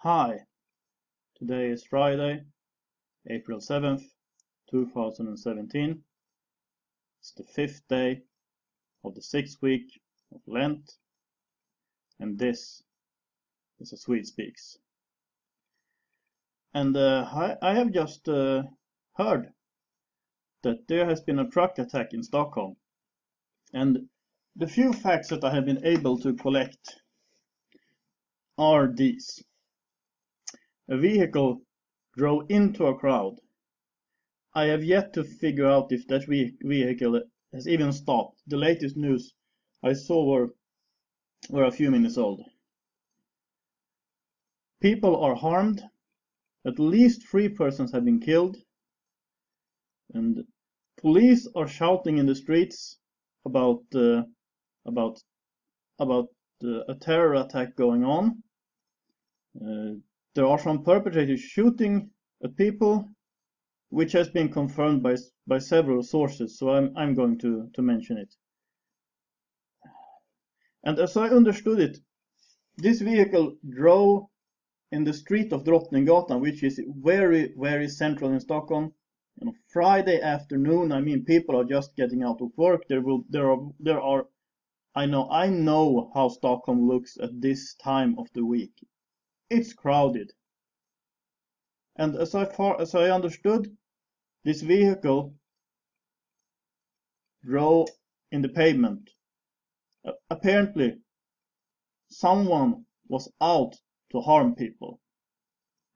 Hi, today is Friday, April 7th, 2017. It's the 5th day of the 6th week of Lent, and this is a Swede Speaks. And I have just heard that there has been a truck attack in Stockholm, and the few facts that I have been able to collect are these. A vehicle drove into a crowd. I have yet to figure out if that vehicle has even stopped. The latest news I saw were a few minutes old. People are harmed. At least 3 persons have been killed. And police are shouting in the streets about a terror attack going on. There are some perpetrators shooting at people, which has been confirmed by several sources, so I'm going to mention it. And as I understood it, this vehicle drove in the street of Drottninggatan, which is very, very central in Stockholm. On a Friday afternoon, I mean, people are just getting out of work. I know how Stockholm looks at this time of the week. It's crowded. And as far as I understood, this vehicle drove in the pavement. Apparently, someone was out to harm people.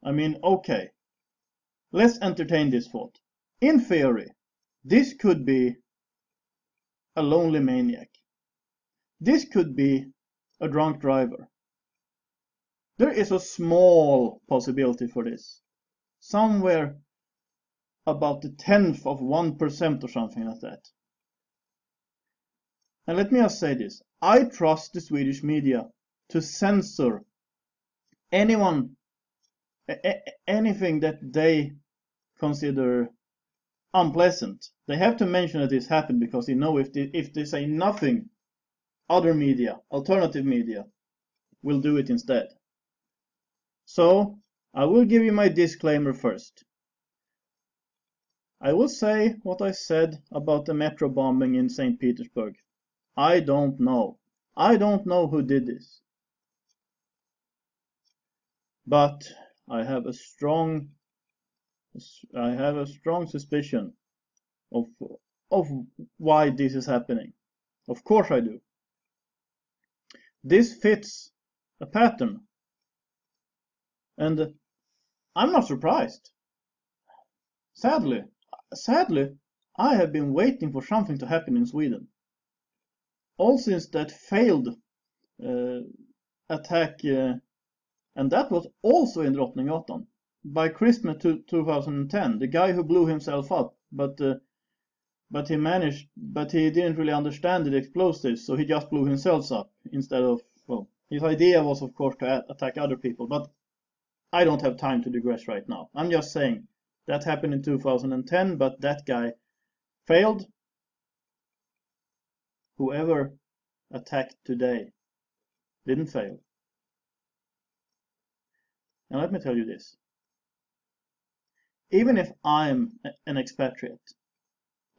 I mean, okay, let's entertain this thought. In theory, this could be a lonely maniac. This could be a drunk driver. There is a small possibility for this. Somewhere about the 10th of 1% or something like that. And let me just say this. I trust the Swedish media to censor anything that they consider unpleasant. They have to mention that this happened because they know if they say nothing, other media, alternative media, will do it instead. So, I will give you my disclaimer first. I will say what I said about the metro bombing in St. Petersburg. I don't know. I don't know who did this. But I have a strong suspicion of why this is happening. Of course I do. This fits a pattern. And I'm not surprised. Sadly, I have been waiting for something to happen in Sweden. All since that failed attack, and that was also in Drottninggatan. By Christmas 2010, the guy who blew himself up, but he didn't really understand the explosives, so he just blew himself up instead of, well, his idea was of course to attack other people, but I don't have time to digress right now. I'm just saying that happened in 2010, but that guy failed. Whoever attacked today didn't fail. And let me tell you this. Even if I'm an expatriate,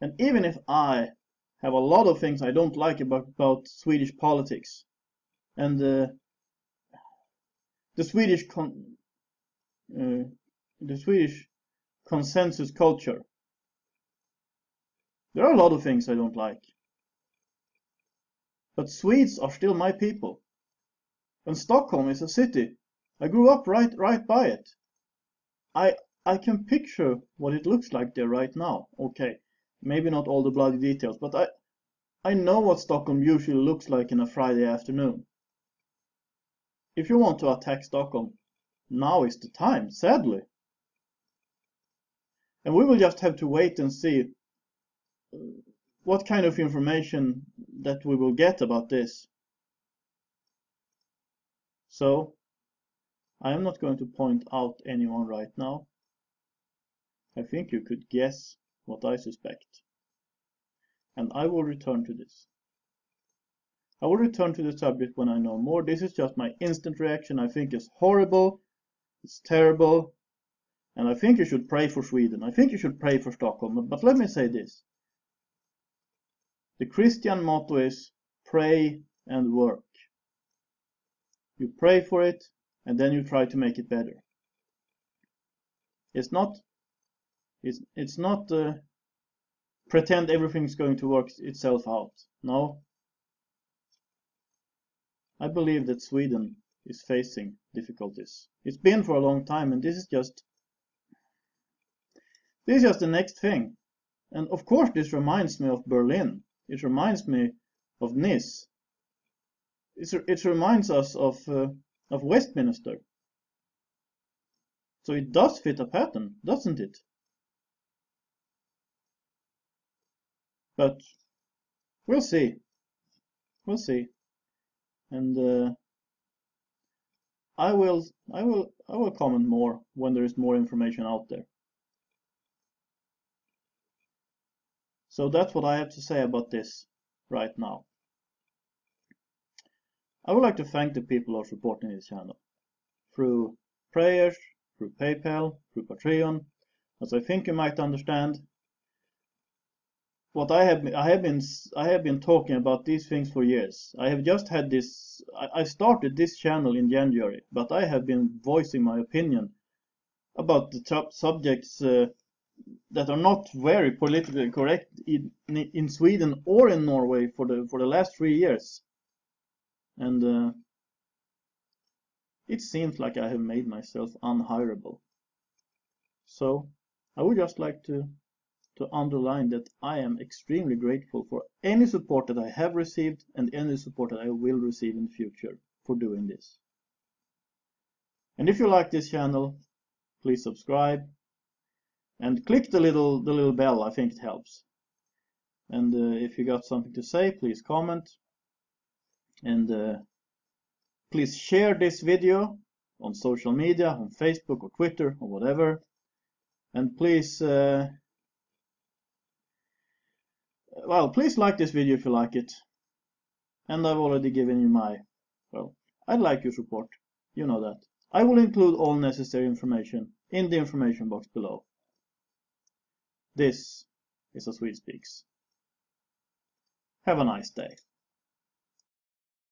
and even if I have a lot of things I don't like about Swedish politics, and the Swedish consensus culture, there are a lot of things I don't like. But Swedes are still my people. And Stockholm is a city. I grew up right by it. I can picture what it looks like there right now. Okay, maybe not all the bloody details, but I know what Stockholm usually looks like in a Friday afternoon. If you want to attack Stockholm, now is the time, sadly. And we will just have to wait and see what kind of information that we will get about this. So, I am not going to point out anyone right now. I think you could guess what I suspect. And I will return to this. I will return to the subject when I know more. This is just my instant reaction. I think it's horrible. It's terrible. And I think you should pray for Sweden. I think you should pray for Stockholm. But let me say this. The Christian motto is pray and work. You pray for it, and then you try to make it better. It's not pretend everything's going to work itself out. No. I believe that Sweden is facing difficulties. It's been for a long time, and this is just the next thing. And of course this reminds me of Berlin. It reminds me of Nice. It reminds us of Westminster. So it does fit a pattern, doesn't it? But we'll see. We'll see. And I will comment more when there is more information out there. So that's what I have to say about this right now. I would like to thank the people who are supporting this channel through prayers, through PayPal, through Patreon. As I think you might understand, what I have been talking about these things for years. I have just had this. I started this channel in January, but I have been voicing my opinion about the top subjects that are not very politically correct in Sweden or in Norway for the last 3 years, and it seems like I have made myself unhireable. So I would just like to underline that I am extremely grateful for any support that I have received and any support that I will receive in the future for doing this. And if you like this channel, please subscribe and click the little bell. I think it helps. And if you got something to say, please comment, and please share this video on social media, on Facebook or Twitter or whatever. And please please like this video if you like it. And I've already given you I'd like your support. You know that. I will include all necessary information in the information box below. This is A Swede Speaks. Have a nice day.